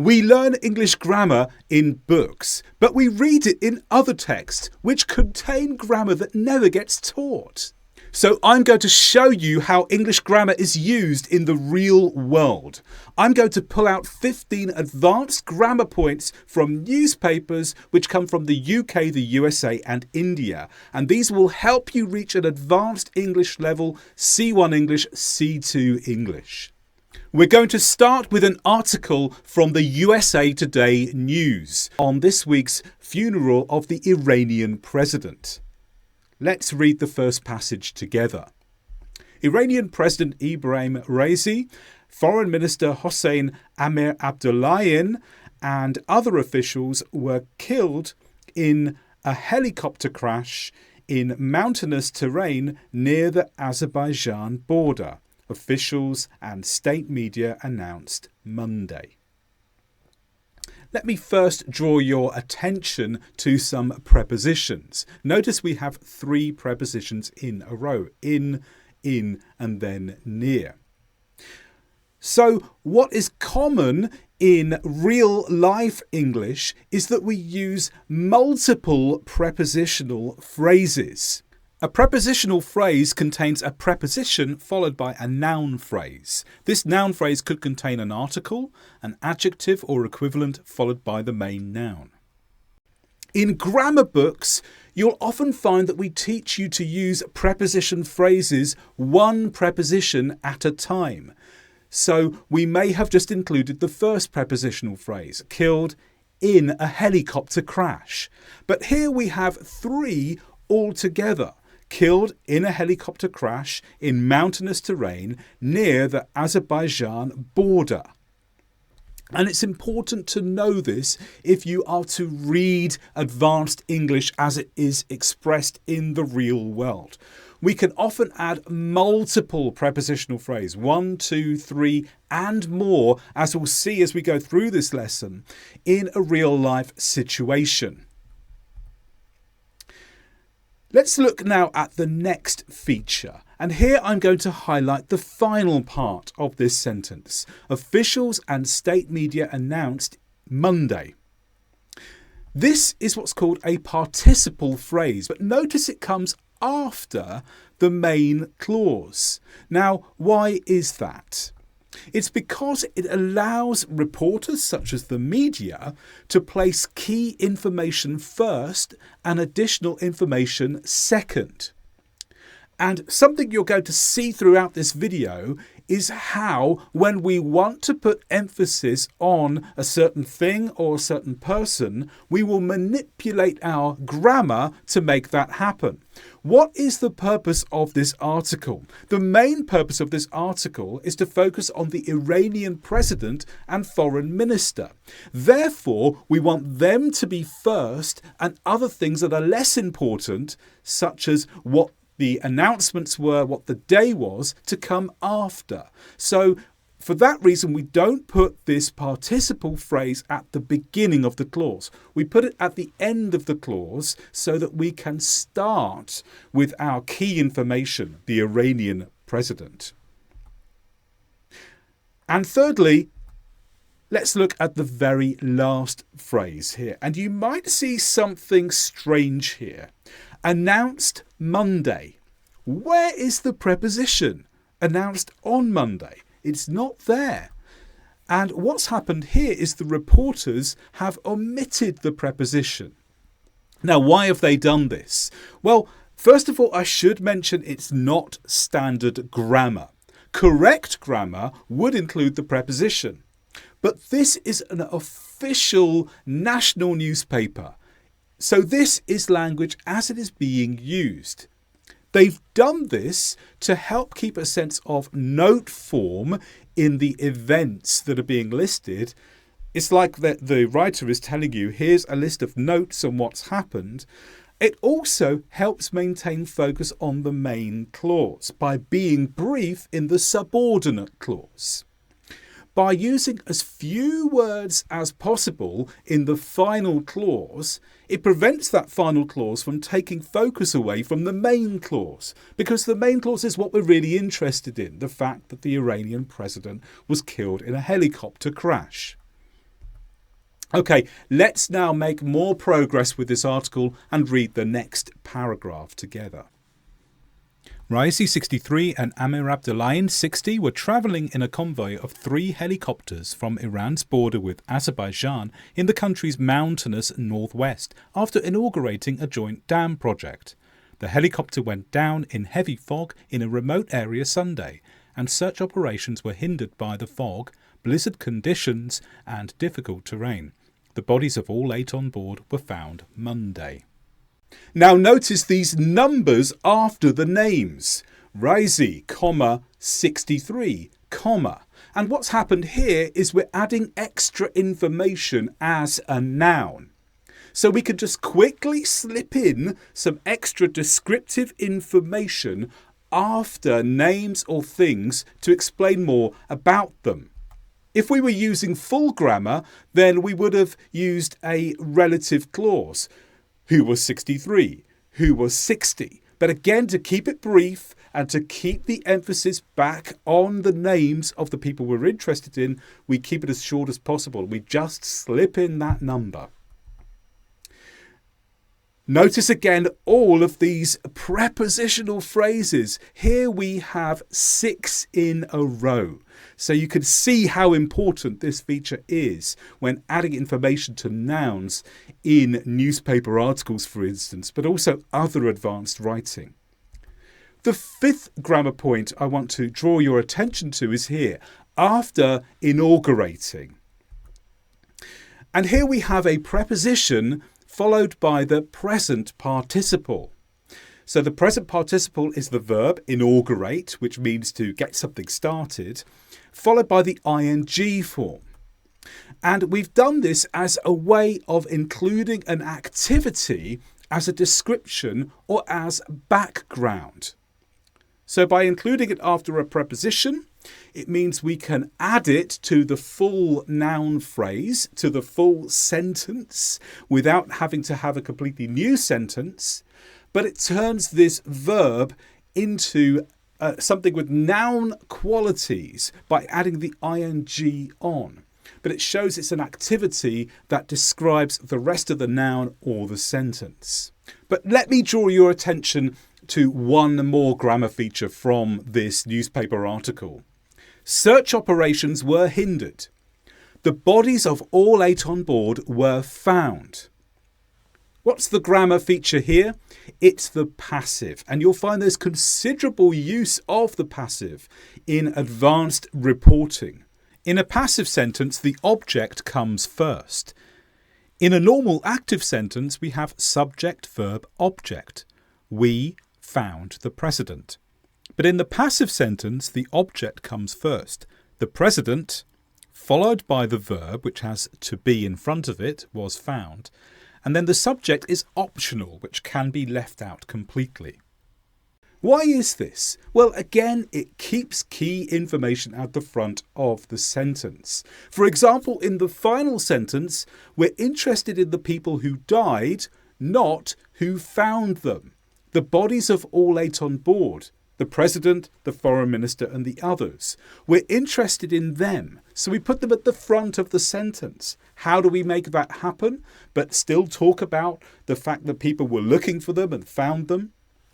We learn English grammar in books, but we read it in other texts which contain grammar that never gets taught. So I'm going to show you how English grammar is used in the real world. I'm going to pull out 15 advanced grammar points from newspapers which come from the UK, the USA and India. And these will help you reach an advanced English level, C1 English, C2 English. We're going to start with an article from the USA Today News on this week's funeral of the Iranian president. Let's read the first passage together. Iranian President Ibrahim Raisi, Foreign Minister Hossein Amir Abdullahian and other officials were killed in a helicopter crash in mountainous terrain near the Azerbaijan border, officials and state media announced Monday. Let me first draw your attention to some prepositions. Notice we have 3 prepositions in a row: in, and then near. So what is common in real life English is that we use multiple prepositional phrases. A prepositional phrase contains a preposition followed by a noun phrase. This noun phrase could contain an article, an adjective or equivalent followed by the main noun. In grammar books, you'll often find that we teach you to use preposition phrases one preposition at a time. So we may have just included the first prepositional phrase, killed in a helicopter crash. But here we have 3 altogether. Killed in a helicopter crash in mountainous terrain near the Azerbaijan border. And it's important to know this if you are to read advanced English as it is expressed in the real world. We can often add multiple prepositional phrases, 1, 2, 3 and more, as we'll see as we go through this lesson, in a real life situation. Let's look now at the next feature. And here I'm going to highlight the final part of this sentence. Officials and state media announced Monday. This is what's called a participle phrase, but notice it comes after the main clause. Now, why is that? It's because it allows reporters such as the media to place key information first and additional information second. And something you're going to see throughout this video is how, when we want to put emphasis on a certain thing or a certain person, we will manipulate our grammar to make that happen. What is the purpose of this article? The main purpose of this article is to focus on the Iranian president and foreign minister. Therefore, we want them to be first and other things that are less important, such as what the announcements were, what the day was, to come after. So for that reason, we don't put this participle phrase at the beginning of the clause. We put it at the end of the clause so that we can start with our key information, the Iranian president. And thirdly, let's look at the very last phrase here. And you might see something strange here. Announced Monday. Where is the preposition? Announced on Monday. It's not there. And what's happened here is the reporters have omitted the preposition. Now, why have they done this? Well, first of all, I should mention it's not standard grammar. Correct grammar would include the preposition. But this is an official national newspaper. So this is language as it is being used. They've done this to help keep a sense of note form in the events that are being listed. It's like the writer is telling you, here's a list of notes on what's happened. It also helps maintain focus on the main clause by being brief in the subordinate clause. By using as few words as possible in the final clause, it prevents that final clause from taking focus away from the main clause, because the main clause is what we're really interested in, the fact that the Iranian president was killed in a helicopter crash. Okay, let's now make more progress with this article and read the next paragraph together. Raisi 63 and Amir Abdullahian 60 were travelling in a convoy of 3 helicopters from Iran's border with Azerbaijan in the country's mountainous northwest after inaugurating a joint dam project. The helicopter went down in heavy fog in a remote area Sunday, and search operations were hindered by the fog, blizzard conditions and difficult terrain. The bodies of all 8 on board were found Monday. Now notice these numbers after the names. Raisi, 63, and what's happened here is we're adding extra information as a noun. So we can just quickly slip in some extra descriptive information after names or things to explain more about them. If we were using full grammar, then we would have used a relative clause. Who was 63? Who was 60? But again, to keep it brief and to keep the emphasis back on the names of the people we're interested in, we keep it as short as possible. We just slip in that number. Notice again all of these prepositional phrases. Here we have 6 in a row. So you can see how important this feature is when adding information to nouns in newspaper articles, for instance, but also other advanced writing. The 5th grammar point I want to draw your attention to is here, after inaugurating. And here we have a preposition followed by the present participle. So the present participle is the verb inaugurate, which means to get something started, followed by the ing form. And we've done this as a way of including an activity as a description or as background. So by including it after a preposition, it means we can add it to the full noun phrase, to the full sentence, without having to have a completely new sentence. But it turns this verb into something with noun qualities by adding the ing on. But it shows it's an activity that describes the rest of the noun or the sentence. But let me draw your attention to one more grammar feature from this newspaper article. Search operations were hindered. The bodies of all 8 on board were found. What's the grammar feature here? It's the passive, and you'll find there's considerable use of the passive in advanced reporting. In a passive sentence, the object comes first. In a normal active sentence, we have subject, verb, object. We found the president. But in the passive sentence, the object comes first. The president, followed by the verb, which has to be in front of it, was found. And then the subject is optional, which can be left out completely. Why is this? Well, again, it keeps key information at the front of the sentence. For example, in the final sentence, we're interested in the people who died, not who found them. The bodies of all 8 on board, the president, the foreign minister and the others. We're interested in them, so we put them at the front of the sentence. How do we make that happen, but still talk about the fact that people were looking for them and found them?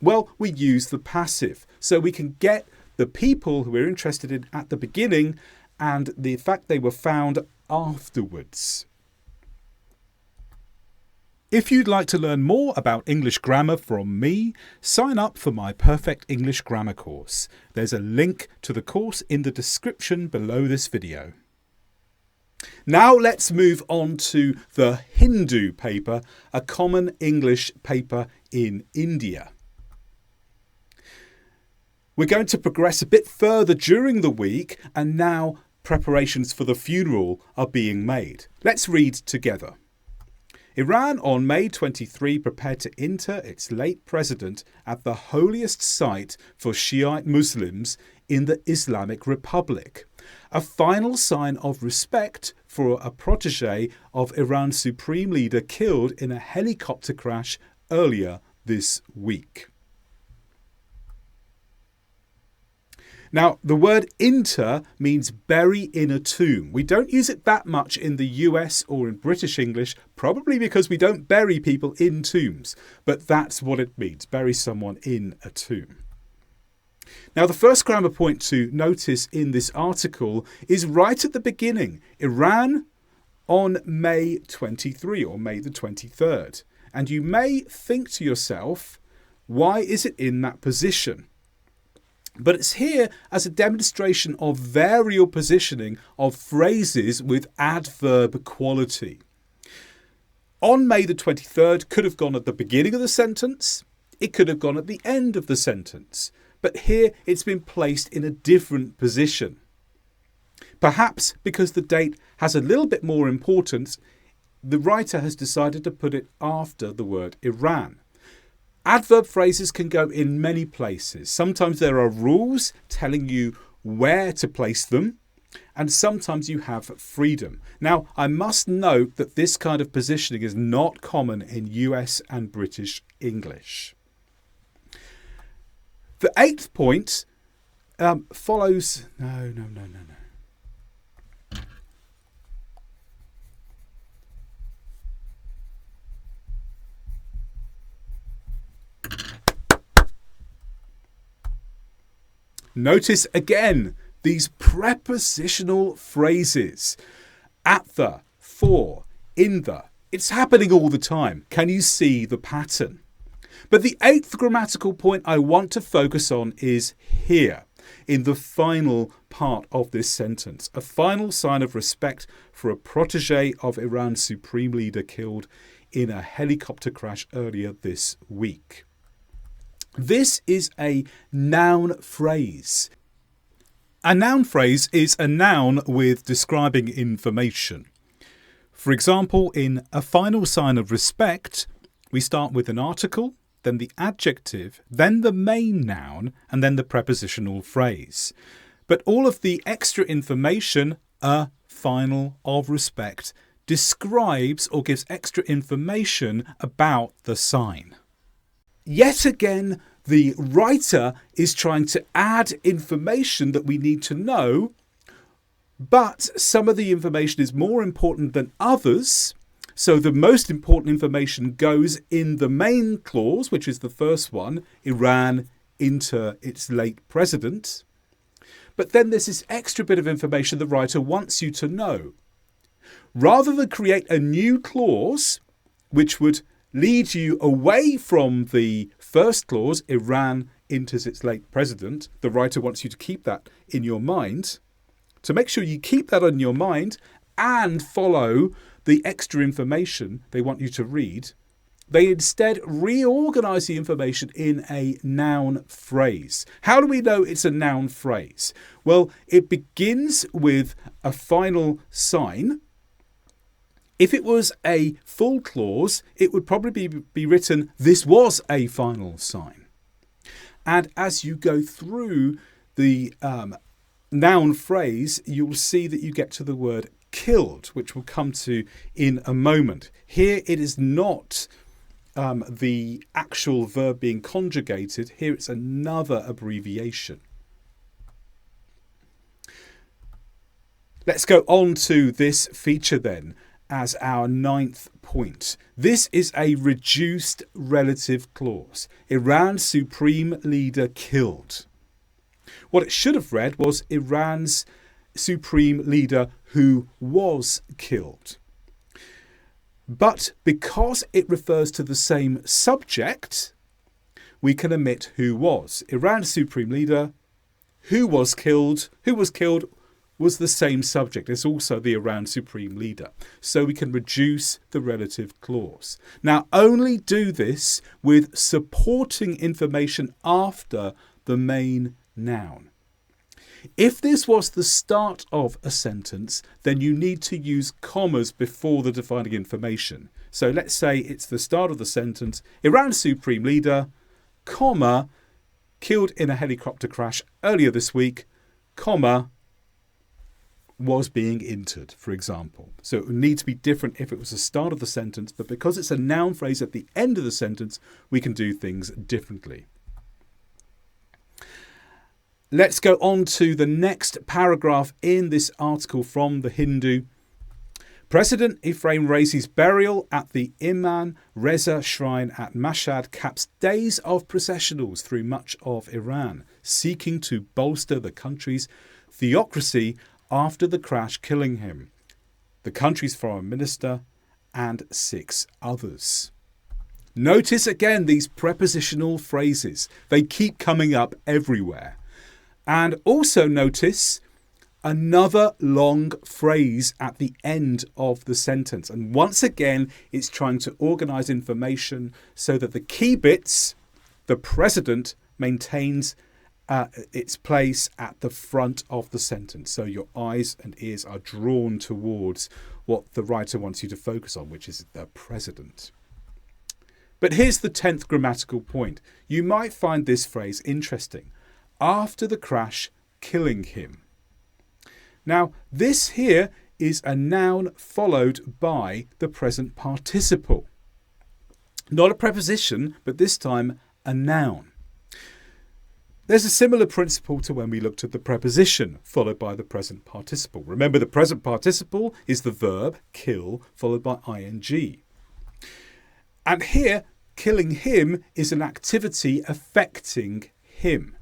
Well, we use the passive, so we can get the people who we're interested in at the beginning and the fact they were found afterwards. If you'd like to learn more about English grammar from me, sign up for my Perfect English Grammar course. There's a link to the course in the description below this video. Now let's move on to the Hindu paper, a common English paper in India. We're going to progress a bit further during the week, and now preparations for the funeral are being made. Let's read together. Iran on May 23 prepared to inter its late president at the holiest site for Shiite Muslims in the Islamic Republic, a final sign of respect for a protege of Iran's supreme leader killed in a helicopter crash earlier this week. Now, the word inter means bury in a tomb. We don't use it that much in the US or in British English, probably because we don't bury people in tombs. But that's what it means, bury someone in a tomb. Now, the first grammar point to notice in this article is right at the beginning. Iran on May 23 or May the 23rd. And you may think to yourself, why is it in that position? But it's here as a demonstration of varial positioning of phrases with adverb quality. On May the 23rd could have gone at the beginning of the sentence. It could have gone at the end of the sentence. But here it's been placed in a different position. Perhaps because the date has a little bit more importance, the writer has decided to put it after the word Iran. Adverb phrases can go in many places. Sometimes there are rules telling you where to place them, and sometimes you have freedom. Now, I must note that this kind of positioning is not common in US and British English. The 8th point follows... No. Notice again these prepositional phrases. At the, for, in the. It's happening all the time. Can you see the pattern? But the 8th grammatical point I want to focus on is here, in the final part of this sentence. A final sign of respect for a protege of Iran's supreme leader killed in a helicopter crash earlier this week. This is a noun phrase. A noun phrase is a noun with describing information. For example, in a final sign of respect, we start with an article, then the adjective, then the main noun, and then the prepositional phrase. But all of the extra information, a final of respect, describes or gives extra information about the sign. Yet again, the writer is trying to add information that we need to know, but some of the information is more important than others. So the most important information goes in the main clause, which is the first one, Iran into its late president. But then there's this extra bit of information the writer wants you to know. Rather than create a new clause, which would lead you away from the first clause, Iran enters its late president. The writer wants you to keep that in your mind. To make sure you keep that in your mind and follow the extra information they want you to read, they instead reorganize the information in a noun phrase. How do we know it's a noun phrase? Well, it begins with a final sign. If it was a full clause, it would probably be written, this was a final sign. And as you go through the noun phrase, you'll see that you get to the word killed, which we'll come to in a moment. Here it is not the actual verb being conjugated. Here it's another abbreviation. Let's go on to this feature then as our 9th point. This is a reduced relative clause. Iran's supreme leader killed. What it should have read was Iran's supreme leader who was killed. But because it refers to the same subject, we can omit who was. Iran's supreme leader who was killed was the same subject. It's also the Iran supreme leader. So we can reduce the relative clause. Now, only do this with supporting information after the main noun. If this was the start of a sentence, then you need to use commas before the defining information. So let's say it's the start of the sentence, Iran's supreme leader, comma, killed in a helicopter crash earlier this week, comma, was being entered, for example. So it would need to be different if it was the start of the sentence, but because it's a noun phrase at the end of the sentence, we can do things differently. Let's go on to the next paragraph in this article from The Hindu. President Ephraim Raisi's burial at the Imam Reza Shrine at Mashhad caps days of processionals through much of Iran, seeking to bolster the country's theocracy after the crash killing him, the country's foreign minister, and 6 others. Notice again these prepositional phrases. They keep coming up everywhere. And also notice another long phrase at the end of the sentence. And once again, it's trying to organize information so that the key bits, the president, maintains its place at the front of the sentence. So your eyes and ears are drawn towards what the writer wants you to focus on, which is the president. But here's the 10th grammatical point. You might find this phrase interesting. After the crash, killing him. Now, this here is a noun followed by the present participle. Not a preposition, but this time a noun. There's a similar principle to when we looked at the preposition followed by the present participle. Remember, the present participle is the verb kill followed by ing. And here, killing him is an activity affecting him.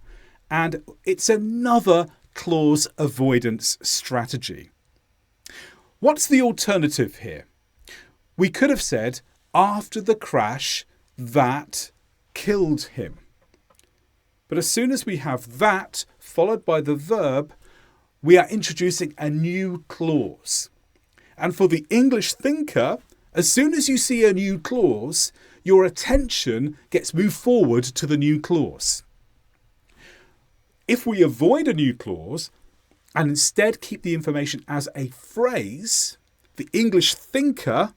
And it's another clause avoidance strategy. What's the alternative here? We could have said, after the crash, that killed him. But as soon as we have that followed by the verb, we are introducing a new clause. And for the English thinker, as soon as you see a new clause, your attention gets moved forward to the new clause. If we avoid a new clause and instead keep the information as a phrase, the English thinker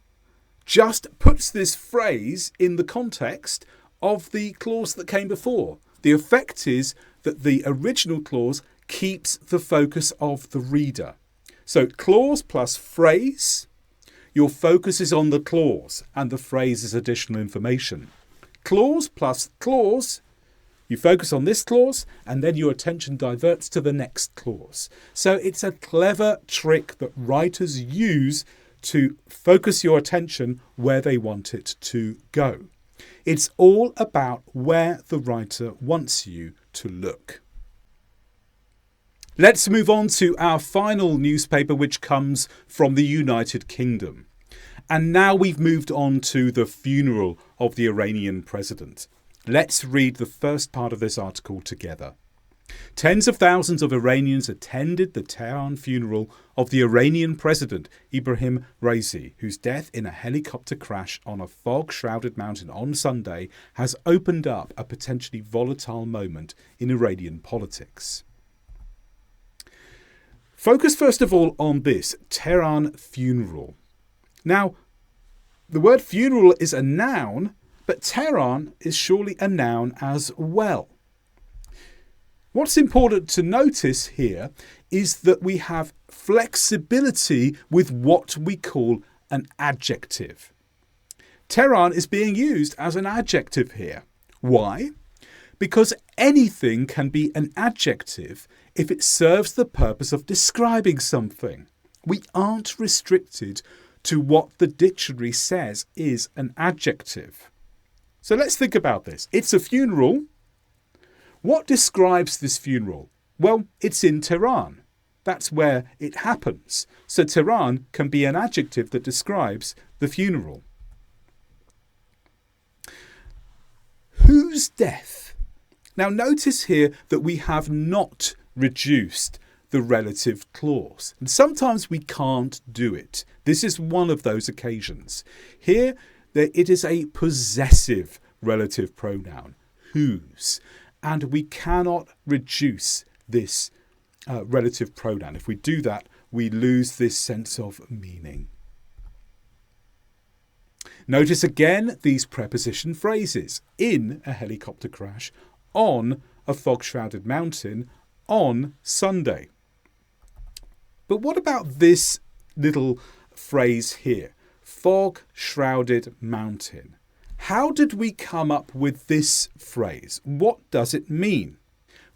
just puts this phrase in the context of the clause that came before. The effect is that the original clause keeps the focus of the reader. So clause plus phrase, your focus is on the clause and the phrase is additional information. Clause plus clause, you focus on this clause and then your attention diverts to the next clause. So it's a clever trick that writers use to focus your attention where they want it to go. It's all about where the writer wants you to look. Let's move on to our final newspaper, which comes from the United Kingdom. And now we've moved on to the funeral of the Iranian president. Let's read the first part of this article together. Tens of thousands of Iranians attended the Tehran funeral of the Iranian president, Ebrahim Raisi, whose death in a helicopter crash on a fog-shrouded mountain on Sunday has opened up a potentially volatile moment in Iranian politics. Focus first of all on this, Tehran funeral. Now, the word funeral is a noun, but Tehran is surely a noun as well. What's important to notice here is that we have flexibility with what we call an adjective. Tehran is being used as an adjective here. Why? Because anything can be an adjective if it serves the purpose of describing something. We aren't restricted to what the dictionary says is an adjective. So let's think about this. It's a funeral. What describes this funeral? Well, it's in Tehran. That's where it happens. So Tehran can be an adjective that describes the funeral. Whose death? Now notice here that we have not reduced the relative clause. And sometimes we can't do it. This is one of those occasions. Here, it is a possessive relative pronoun, whose. And we cannot reduce this relative pronoun. If we do that, we lose this sense of meaning. Notice again these preposition phrases. In a helicopter crash, on a fog-shrouded mountain, on Sunday. But what about this little phrase here? Fog-shrouded mountain. How did we come up with this phrase? What does it mean?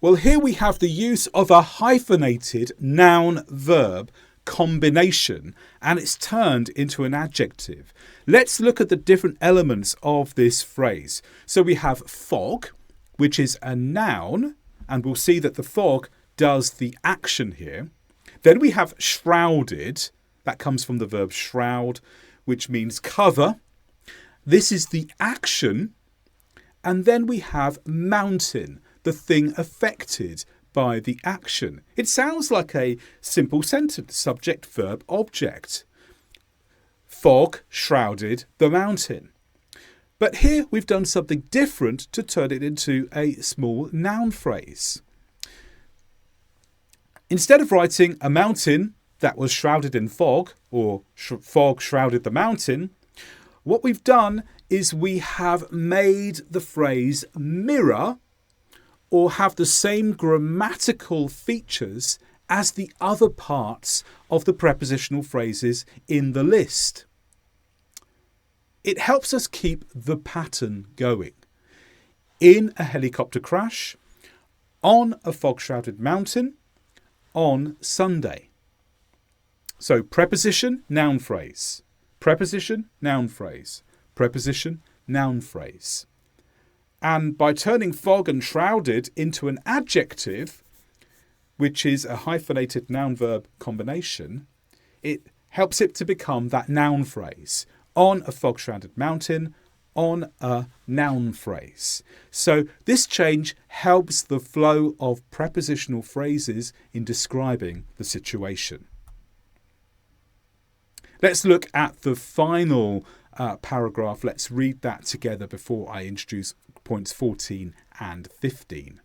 Well, here we have the use of a hyphenated noun-verb combination, and it's turned into an adjective. Let's look at the different elements of this phrase. So we have fog, which is a noun, and we'll see that the fog does the action here. Then we have shrouded. That comes from the verb shroud, which means cover. This is the action. And then we have mountain, the thing affected by the action. It sounds like a simple sentence, subject, verb, object. Fog shrouded the mountain. But here we've done something different to turn it into a small noun phrase. Instead of writing a mountain that was shrouded in fog, or fog shrouded the mountain, what we've done is we have made the phrase mirror or have the same grammatical features as the other parts of the prepositional phrases in the list. It helps us keep the pattern going. In a helicopter crash, on a fog-shrouded mountain, on Sunday. So preposition, noun phrase. Preposition, noun phrase. Preposition, noun phrase. And by turning fog and shrouded into an adjective, which is a hyphenated noun-verb combination, it helps it to become that noun phrase. On a fog-shrouded mountain, on a noun phrase. So this change helps the flow of prepositional phrases in describing the situation. Let's look at the final paragraph. Let's read that together before I introduce points 14 and 15.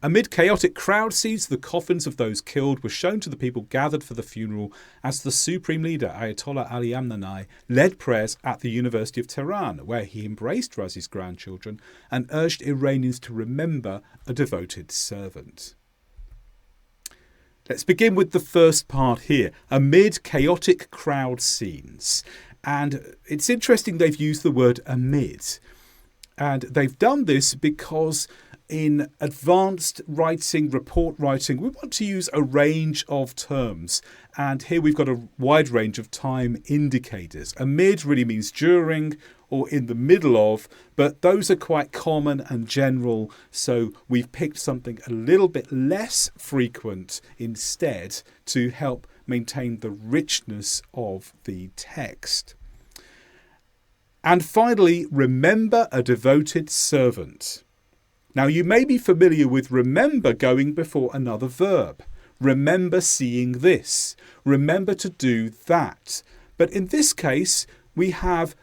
Amid chaotic crowd scenes, the coffins of those killed were shown to the people gathered for the funeral as the Supreme Leader, Ayatollah Ali Khamenei, led prayers at the University of Tehran, where he embraced Razi's grandchildren and urged Iranians to remember a devoted servant. Let's begin with the first part here, amid chaotic crowd scenes. And it's interesting they've used the word amid. And they've done this because in advanced writing, report writing, we want to use a range of terms. And here we've got a wide range of time indicators. Amid really means during or in the middle of, but those are quite common and general. So we've picked something a little bit less frequent instead to help maintain the richness of the text. And finally, remember a devoted servant. Now, you may be familiar with remember going before another verb. Remember seeing this. Remember to do that. But in this case, we have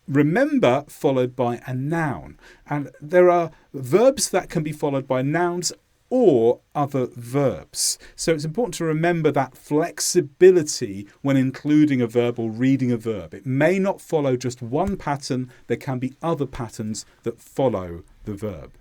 remember followed by a noun. And there are verbs that can be followed by nouns or other verbs. So it's important to remember that flexibility when including a verb or reading a verb. It may not follow just one pattern. There can be other patterns that follow the verb.